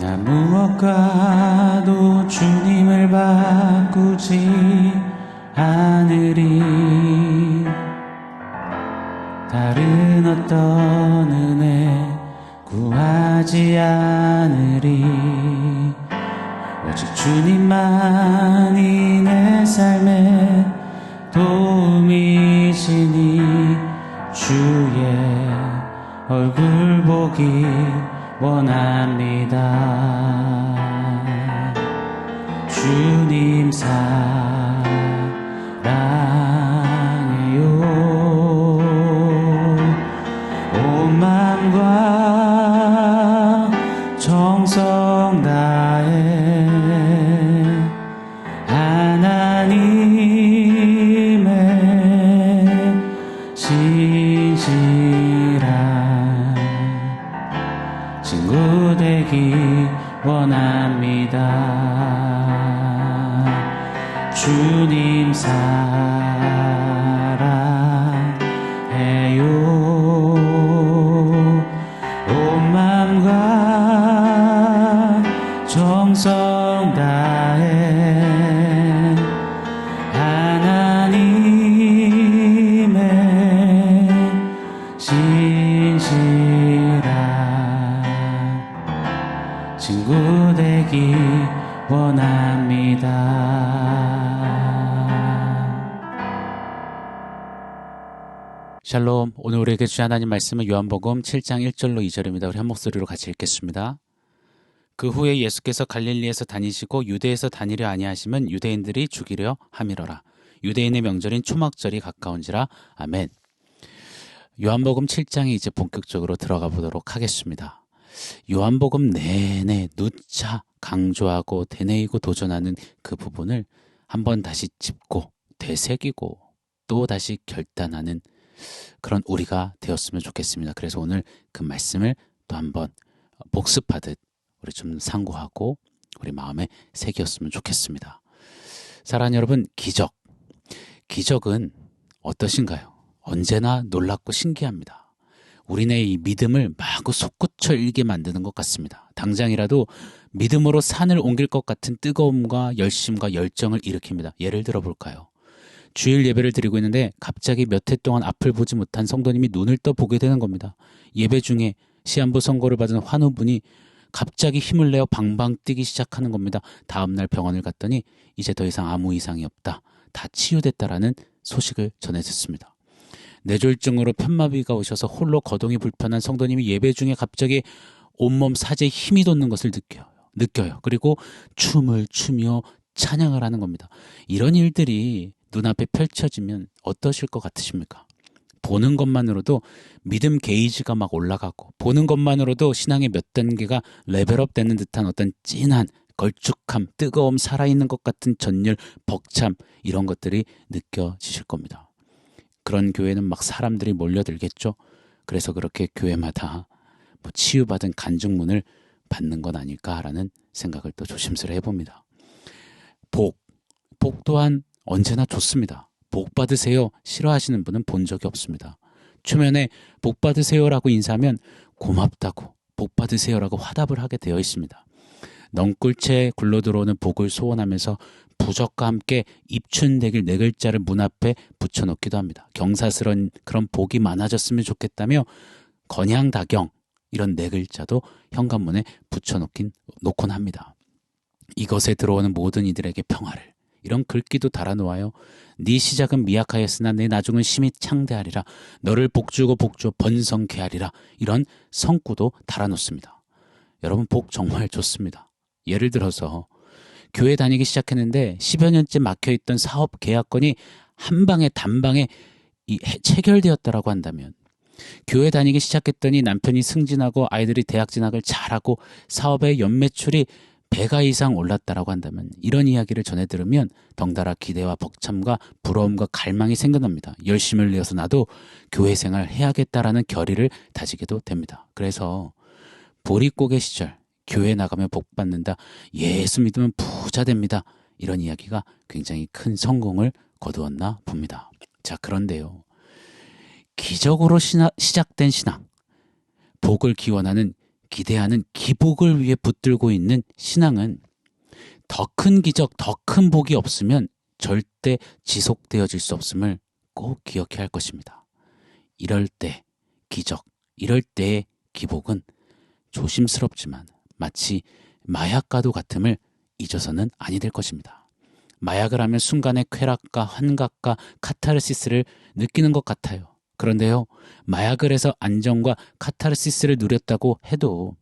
나 무엇과도 주님을 바꾸지 않으리. 다른 어떤 은혜 구하지 않으리. 오직 주님만이 내 삶에 도움이시니 주의 얼굴 보기 원합니다. 주님 사랑해요. 온 마음과 정성 다해 하나님의 진실한 친구 되기 원합니다. 주님 사랑해요. 온 마음과 정성 다해 하나님의 진실한 친구 되기 원합니다. 샬롬. 오늘 우리에게 주신 하나님 말씀은 요한복음 7장 1절로 2절입니다. 우리 한 목소리로 같이 읽겠습니다. 그 후에 예수께서 갈릴리에서 다니시고 유대에서 다니려 아니하심은 유대인들이 죽이려 함이러라. 유대인의 명절인 초막절이 가까운지라. 아멘. 요한복음 7장에 이제 본격적으로 들어가 보도록 하겠습니다. 요한복음 내내 누차 강조하고 되뇌이고 도전하는 그 부분을 한번 다시 짚고 되새기고 또 다시 결단하는 그런 우리가 되었으면 좋겠습니다. 그래서 오늘 그 말씀을 또 한번 복습하듯 우리 좀 상고하고 우리 마음에 새겼으면 좋겠습니다. 사랑하는 여러분, 기적은 어떠신가요? 언제나 놀랍고 신기합니다. 우리네 이 믿음을 마구 솟구쳐 일게 만드는 것 같습니다. 당장이라도 믿음으로 산을 옮길 것 같은 뜨거움과 열심과 열정을 일으킵니다. 예를 들어 볼까요? 주일 예배를 드리고 있는데 갑자기 몇 해 동안 앞을 보지 못한 성도님이 눈을 떠 보게 되는 겁니다. 예배 중에 시한부 선고를 받은 환우분이 갑자기 힘을 내어 방방 뛰기 시작하는 겁니다. 다음날 병원을 갔더니 이제 더 이상 아무 이상이 없다. 다 치유됐다라는 소식을 전해 듣습니다. 뇌졸중으로 편마비가 오셔서 홀로 거동이 불편한 성도님이 예배 중에 갑자기 온몸 사지에 힘이 돋는 것을 느껴요. 그리고 춤을 추며 찬양을 하는 겁니다. 이런 일들이 눈앞에 펼쳐지면 어떠실 것 같으십니까? 보는 것만으로도 믿음 게이지가 막 올라가고 보는 것만으로도 신앙의 몇 단계가 레벨업 되는 듯한 어떤 찐한 걸쭉함, 뜨거움, 살아있는 것 같은 전율, 벅참 이런 것들이 느껴지실 겁니다. 그런 교회는 막 사람들이 몰려들겠죠. 그래서 그렇게 교회마다 치유받은 간증문을 받는 건 아닐까라는 생각을 또 조심스레 해봅니다. 복 또한 언제나 좋습니다. 복 받으세요 싫어하시는 분은 본 적이 없습니다. 초면에 복 받으세요라고 인사하면 고맙다고 복 받으세요라고 화답을 하게 되어 있습니다. 넝굴채 굴러들어오는 복을 소원하면서 부적과 함께 입춘대길 네 글자를 문 앞에 붙여놓기도 합니다. 경사스런 그런 복이 많아졌으면 좋겠다며 건향다경 이런 네 글자도 현관문에 붙여놓긴 합니다. 이것에 들어오는 모든 이들에게 평화를 이런 글귀도 달아놓아요. 네 시작은 미약하였으나 내 나중은 심히 창대하리라. 너를 복주고 번성케 하리라. 이런 성구도 달아놓습니다. 여러분 복 정말 좋습니다. 예를 들어서 교회 다니기 시작했는데 10여 년째 막혀있던 사업 계약건이 한방에 단방에 체결되었다라고 한다면 교회 다니기 시작했더니 남편이 승진하고 아이들이 대학 진학을 잘하고 사업의 연매출이 배가 이상 올랐다라고 한다면 이런 이야기를 전해 들으면 덩달아 기대와 벅참과 부러움과 갈망이 생겨납니다. 열심을 내어서 나도 교회 생활 해야겠다라는 결의를 다지게도 됩니다. 그래서 보릿고개 시절 교회 나가면 복 받는다. 예수 믿으면 부자 됩니다. 이런 이야기가 굉장히 큰 성공을 거두었나 봅니다. 자, 그런데요. 기적으로 시작된 신앙, 복을 기원하는 기대하는 기복을 위해 붙들고 있는 신앙은 더 큰 기적, 더 큰 복이 없으면 절대 지속되어질 수 없음을 꼭 기억해야 할 것입니다. 이럴 때 기적, 이럴 때의 기복은 조심스럽지만 마치 마약과도 같음을 잊어서는 아니 될 것입니다. 마약을 하면 순간의 쾌락과 환각과 카타르시스를 느끼는 것 같아요. 그런데요, 마약을 해서 안정과 카타르시스를 누렸다고 해도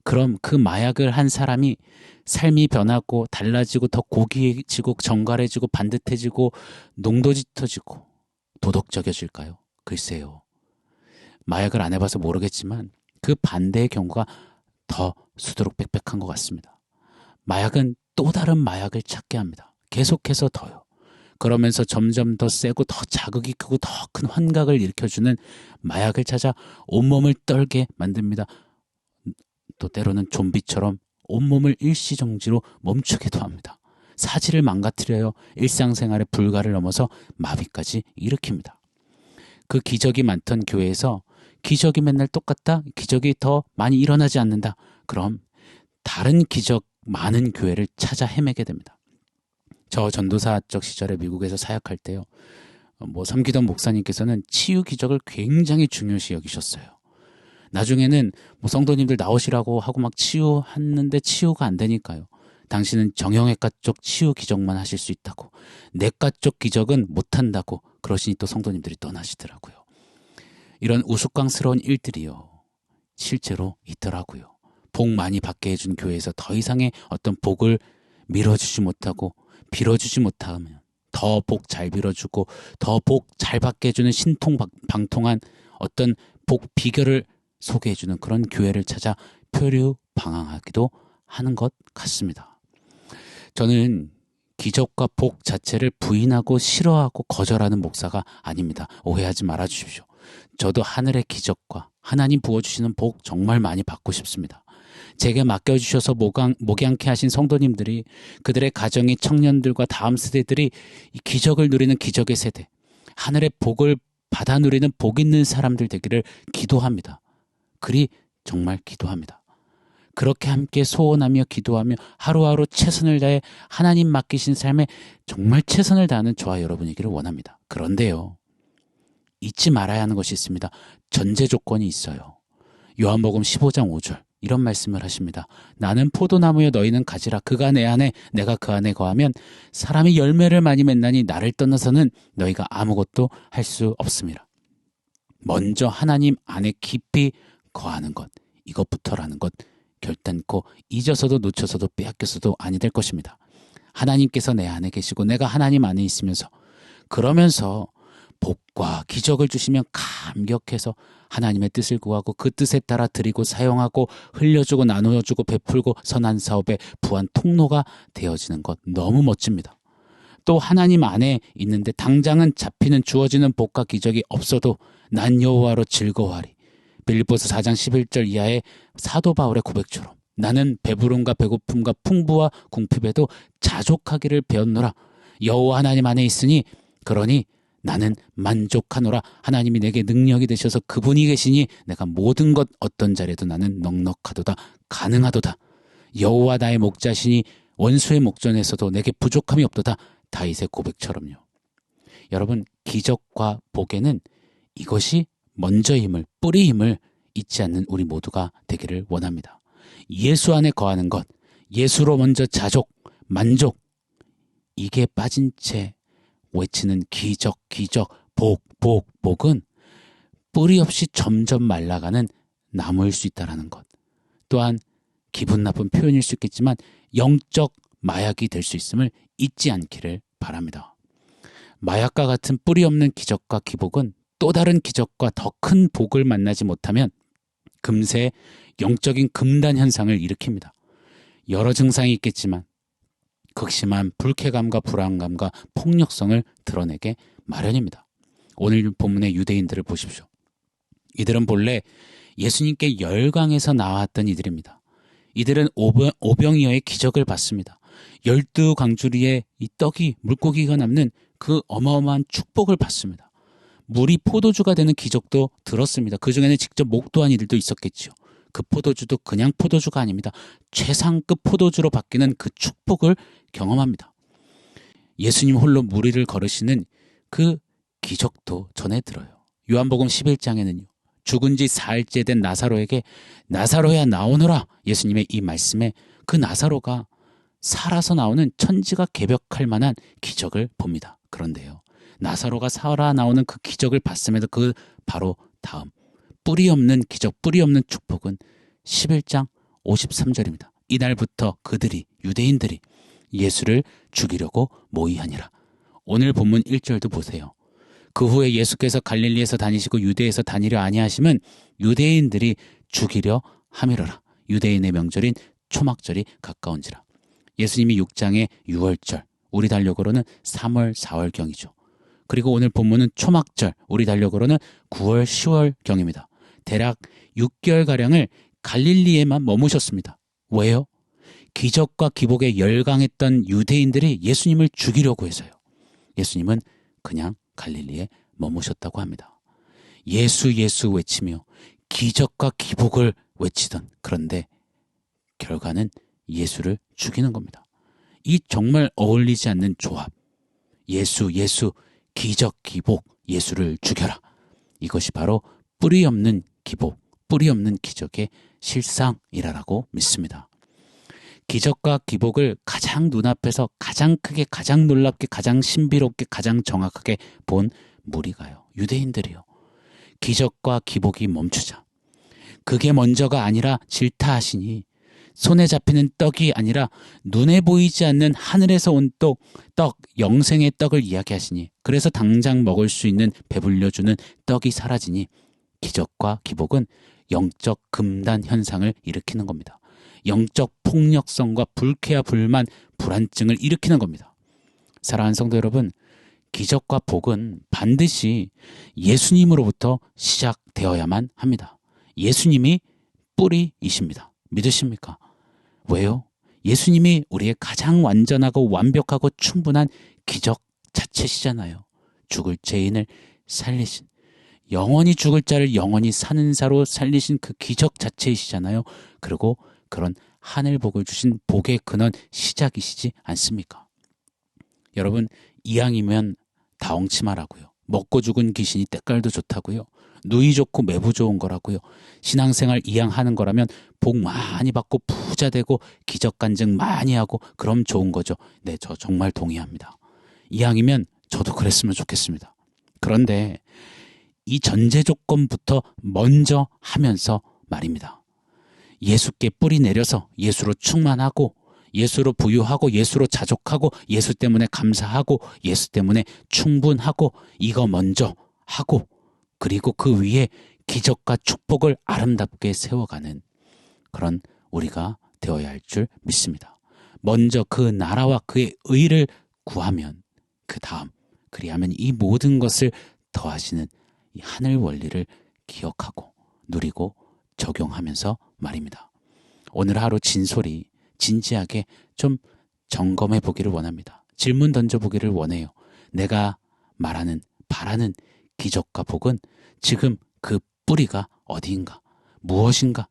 그럼 그 마약을 한 사람이 삶이 변하고 달라지고 더 고귀해지고 정갈해지고 반듯해지고 농도 짙어지고 도덕적이어질까요? 글쎄요. 마약을 안 해봐서 모르겠지만 그 반대의 경우가 더 수두룩빽빽한 것 같습니다. 마약은 또 다른 마약을 찾게 합니다. 계속해서 더요. 그러면서 점점 더 세고 더 자극이 크고 더 큰 환각을 일으켜주는 마약을 찾아 온몸을 떨게 만듭니다. 또 때로는 좀비처럼 온몸을 일시정지로 멈추기도 합니다. 사지를 망가뜨려요. 일상생활의 불가를 넘어서 마비까지 일으킵니다. 그 기적이 많던 교회에서 기적이 맨날 똑같다? 기적이 더 많이 일어나지 않는다? 그럼 다른 기적 많은 교회를 찾아 헤매게 됩니다. 저 전도사적 시절에 미국에서 사역할 때요. 섬기던 목사님께서는 치유 기적을 굉장히 중요시 여기셨어요. 나중에는 성도님들 나오시라고 하고 막 치유했는데 치유가 안 되니까요. 당신은 정형외과 쪽 치유 기적만 하실 수 있다고, 내과 쪽 기적은 못한다고 그러시니 또 성도님들이 떠나시더라고요. 이런 우스꽝스러운 일들이요, 실제로 있더라고요. 복 많이 받게 해준 교회에서 더 이상의 어떤 복을 밀어주지 못하고 빌어주지 못하면 더 복 잘 빌어주고 더 복 잘 받게 해주는 신통방통한 어떤 복 비결을 소개해주는 그런 교회를 찾아 표류방황하기도 하는 것 같습니다. 저는 기적과 복 자체를 부인하고 싫어하고 거절하는 목사가 아닙니다. 오해하지 말아주십시오. 저도 하늘의 기적과 하나님 부어주시는 복 정말 많이 받고 싶습니다. 제게 맡겨주셔서 목양케 하신 성도님들이, 그들의 가정의 청년들과 다음 세대들이 이 기적을 누리는 기적의 세대, 하늘의 복을 받아 누리는 복 있는 사람들 되기를 기도합니다. 그리 정말 기도합니다. 그렇게 함께 소원하며 기도하며 하루하루 최선을 다해 하나님 맡기신 삶에 정말 최선을 다하는 저와 여러분이기를 원합니다. 그런데요, 잊지 말아야 하는 것이 있습니다. 전제 조건이 있어요. 요한복음 15장 5절 이런 말씀을 하십니다. 나는 포도나무여 너희는 가지라. 그가 내 안에 내가 그 안에 거하면 사람이 열매를 많이 맺나니 나를 떠나서는 너희가 아무것도 할 수 없음이라. 먼저 하나님 안에 깊이 거하는 것, 이것부터라는 것 결단코 잊어서도 놓쳐서도 빼앗겨서도 아니 될 것입니다. 하나님께서 내 안에 계시고 내가 하나님 안에 있으면서, 그러면서 복과 기적을 주시면 감격해서 하나님의 뜻을 구하고 그 뜻에 따라 드리고 사용하고 흘려주고 나누어주고 베풀고 선한 사업의 부한 통로가 되어지는 것 너무 멋집니다. 또 하나님 안에 있는데 당장은 잡히는 주어지는 복과 기적이 없어도 난 여호와로 즐거워하리. 빌립보서 4장 11절 이하의 사도 바울의 고백처럼 나는 배부름과 배고픔과 풍부와 궁핍에도 자족하기를 배웠노라. 여호와 하나님 안에 있으니 그러니 나는 만족하노라. 하나님이 내게 능력이 되셔서 그분이 계시니 내가 모든 것 어떤 자리에도 나는 넉넉하도다, 가능하도다. 여호와 나의 목자시니 원수의 목전에서도 내게 부족함이 없도다. 다윗의 고백처럼요. 여러분, 기적과 복에는 이것이 먼저임을, 뿌리임을 잊지 않는 우리 모두가 되기를 원합니다. 예수 안에 거하는 것, 예수로 먼저 자족, 만족, 이게 빠진 채 외치는 기적, 기적, 복, 복, 복은 뿌리 없이 점점 말라가는 나무일 수 있다는 것. 또한 기분 나쁜 표현일 수 있겠지만 영적 마약이 될 수 있음을 잊지 않기를 바랍니다. 마약과 같은 뿌리 없는 기적과 기복은 또 다른 기적과 더 큰 복을 만나지 못하면 금세 영적인 금단 현상을 일으킵니다. 여러 증상이 있겠지만 극심한 불쾌감과 불안감과 폭력성을 드러내게 마련입니다. 오늘 본문의 유대인들을 보십시오. 이들은 본래 예수님께 열강에서 나왔던 이들입니다. 이들은 오병이어의 기적을 받습니다. 12광주리에 이 떡이 물고기가 남는 그 어마어마한 축복을 받습니다. 물이 포도주가 되는 기적도 들었습니다. 그 중에는 직접 목도한 이들도 있었겠죠. 그 포도주도 그냥 포도주가 아닙니다. 최상급 포도주로 바뀌는 그 축복을 경험합니다. 예수님 홀로 무리를 걸으시는 그 기적도 전해 들어요. 요한복음 11장에는요. 죽은 지 사흘째 된 나사로에게 나사로야 나오너라, 예수님의 이 말씀에 그 나사로가 살아서 나오는 천지가 개벽할 만한 기적을 봅니다. 그런데요, 나사로가 살아 나오는 그 기적을 봤음에도 그 바로 다음 뿌리 없는 기적, 뿌리 없는 축복은 11장 53절입니다. 이날부터 그들이, 유대인들이 예수를 죽이려고 모의하니라. 오늘 본문 1절도 보세요. 그 후에 예수께서 갈릴리에서 다니시고 유대에서 다니려 아니하심은 유대인들이 죽이려 함이로라. 유대인의 명절인 초막절이 가까운지라. 예수님이 6장의 6월절, 우리 달력으로는 3월, 4월경이죠. 그리고 오늘 본문은 초막절, 우리 달력으로는 9월, 10월경입니다. 대략 6개월가량을 갈릴리에만 머무셨습니다. 왜요? 기적과 기복에 열광했던 유대인들이 예수님을 죽이려고 해서요. 예수님은 그냥 갈릴리에 머무셨다고 합니다. 예수 예수 외치며 기적과 기복을 외치던, 그런데 결과는 예수를 죽이는 겁니다. 이 정말 어울리지 않는 조합, 예수 예수 기적 기복, 예수를 죽여라. 이것이 바로 뿌리 없는 기복, 뿌리 없는 기적의 실상이라고 믿습니다. 기적과 기복을 가장 눈앞에서 가장 크게, 가장 놀랍게, 가장 신비롭게, 가장 정확하게 본 무리가요, 유대인들이요. 기적과 기복이 멈추자, 그게 먼저가 아니라 질타하시니, 손에 잡히는 떡이 아니라 눈에 보이지 않는 하늘에서 온 떡, 영생의 떡을 이야기하시니, 그래서 당장 먹을 수 있는 배불려주는 떡이 사라지니, 기적과 기복은 영적 금단 현상을 일으키는 겁니다. 영적 폭력성과 불쾌와 불만, 불안증을 일으키는 겁니다. 사랑하는 성도 여러분, 기적과 복은 반드시 예수님으로부터 시작되어야만 합니다. 예수님이 뿌리이십니다. 믿으십니까? 왜요? 예수님이 우리의 가장 완전하고 완벽하고 충분한 기적 자체시잖아요. 죽을 죄인을 살리신, 영원히 죽을 자를 영원히 사는 자로 살리신 그 기적 자체이시잖아요. 그리고 그런 하늘복을 주신 복의 근원 시작이시지 않습니까? 여러분, 이왕이면 다홍치마라고요. 먹고 죽은 귀신이 때깔도 좋다고요. 누이 좋고 매부 좋은 거라고요. 신앙생활 이왕하는 거라면 복 많이 받고 부자 되고 기적 간증 많이 하고 그럼 좋은 거죠. 네, 저 정말 동의합니다. 이왕이면 저도 그랬으면 좋겠습니다. 그런데 이 전제 조건부터 먼저 하면서 말입니다. 예수께 뿌리 내려서 예수로 충만하고, 예수로 부유하고, 예수로 자족하고, 예수 때문에 감사하고, 예수 때문에 충분하고, 이거 먼저 하고, 그리고 그 위에 기적과 축복을 아름답게 세워가는 그런 우리가 되어야 할 줄 믿습니다. 먼저 그 나라와 그의 의를 구하면, 그 다음, 그리하면 이 모든 것을 더하시는 이 하늘 원리를 기억하고 누리고 적용하면서 말입니다. 오늘 하루 진솔히 진지하게 좀 점검해 보기를 원합니다. 질문 던져보기를 원해요. 내가 말하는, 바라는 기적과 복은 지금 그 뿌리가 어디인가? 무엇인가?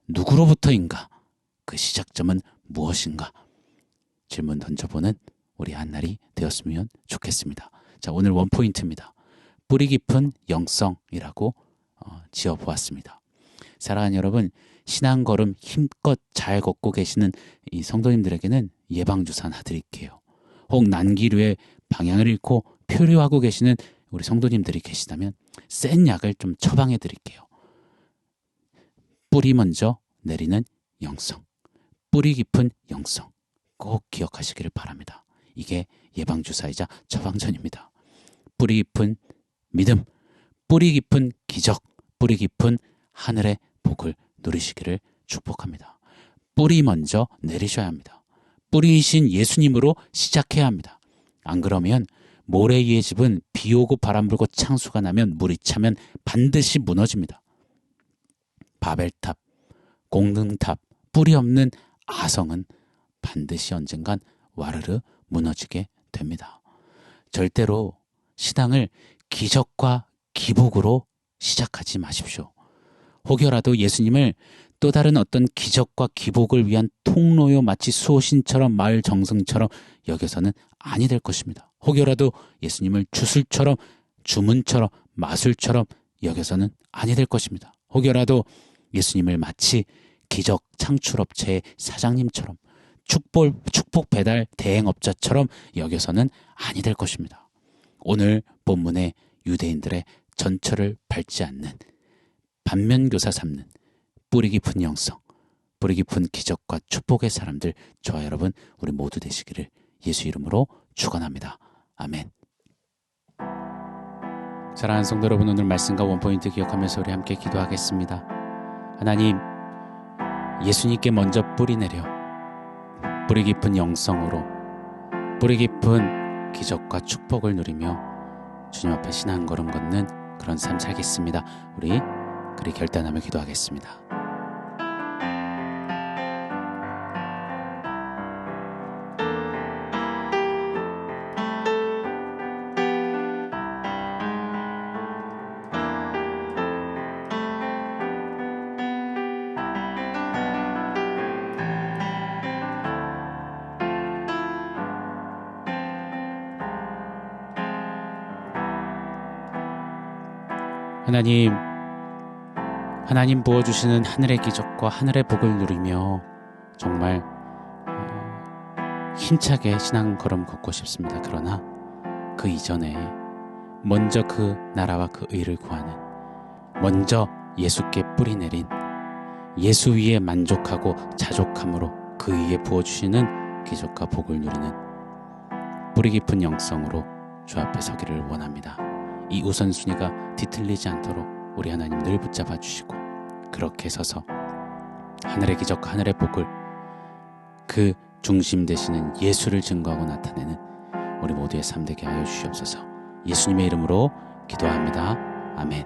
누구로부터인가? 그 시작점은 무엇인가? 질문 던져보는 우리 한날이 되었으면 좋겠습니다. 자, 오늘 원포인트입니다. 뿌리 깊은 영성이라고 지어보았습니다. 사랑하는 여러분, 신앙걸음 힘껏 잘 걷고 계시는 이 성도님들에게는 예방주사 하나 드릴게요. 혹 난기류의 방향을 잃고 표류하고 계시는 우리 성도님들이 계시다면 센 약을 좀 처방해 드릴게요. 뿌리 먼저 내리는 영성, 뿌리 깊은 영성 꼭 기억하시기를 바랍니다. 이게 예방주사이자 처방전입니다. 뿌리 깊은 믿음, 뿌리 깊은 기적, 뿌리 깊은 하늘의 복을 누리시기를 축복합니다. 뿌리 먼저 내리셔야 합니다. 뿌리이신 예수님으로 시작해야 합니다. 안 그러면 모래 위의 집은 비 오고 바람 불고 창수가 나면 물이 차면 반드시 무너집니다. 바벨탑, 공등탑, 뿌리 없는 아성은 반드시 언젠간 와르르 무너지게 됩니다. 절대로 신앙을 기적과 기복으로 시작하지 마십시오. 혹여라도 예수님을 또 다른 어떤 기적과 기복을 위한 통로요 마치 수호신처럼 마을 정승처럼 여겨서는 아니 될 것입니다. 혹여라도 예수님을 주술처럼 주문처럼 마술처럼 여겨서는 아니 될 것입니다. 혹여라도 예수님을 마치 기적 창출업체의 사장님처럼 축복 배달 대행업자처럼 여겨서는 아니 될 것입니다. 오늘 본문의 유대인들의 전철을 밟지 않는 반면교사 삼는 뿌리 깊은 영성, 뿌리 깊은 기적과 축복의 사람들 저와 여러분 우리 모두 되시기를 예수 이름으로 축원합니다. 아멘. 사랑하는 성도 여러분, 오늘 말씀과 원포인트 기억하면서 우리 함께 기도하겠습니다. 하나님, 예수님께 먼저 뿌리 내려 뿌리 깊은 영성으로 뿌리 깊은 기적과 축복을 누리며 주님 앞에 신앙 걸음 걷는 그런 삶 살겠습니다. 우리 그리 결단하며 기도하겠습니다. 하나님 부어주시는 하늘의 기적과 하늘의 복을 누리며 정말 힘차게 신앙 걸음 걷고 싶습니다. 그러나 그 이전에 먼저 그 나라와 그 의를 구하는, 먼저 예수께 뿌리 내린 예수 위에 만족하고 자족함으로 그 위에 부어주시는 기적과 복을 누리는 뿌리 깊은 영성으로 주 앞에 서기를 원합니다. 이 우선순위가 뒤틀리지 않도록 우리 하나님 늘 붙잡아 주시고 그렇게 서서 하늘의 기적과 하늘의 복을 그 중심 되시는 예수를 증거하고 나타내는 우리 모두의 삶 되게 하여 주시옵소서. 예수님의 이름으로 기도합니다. 아멘.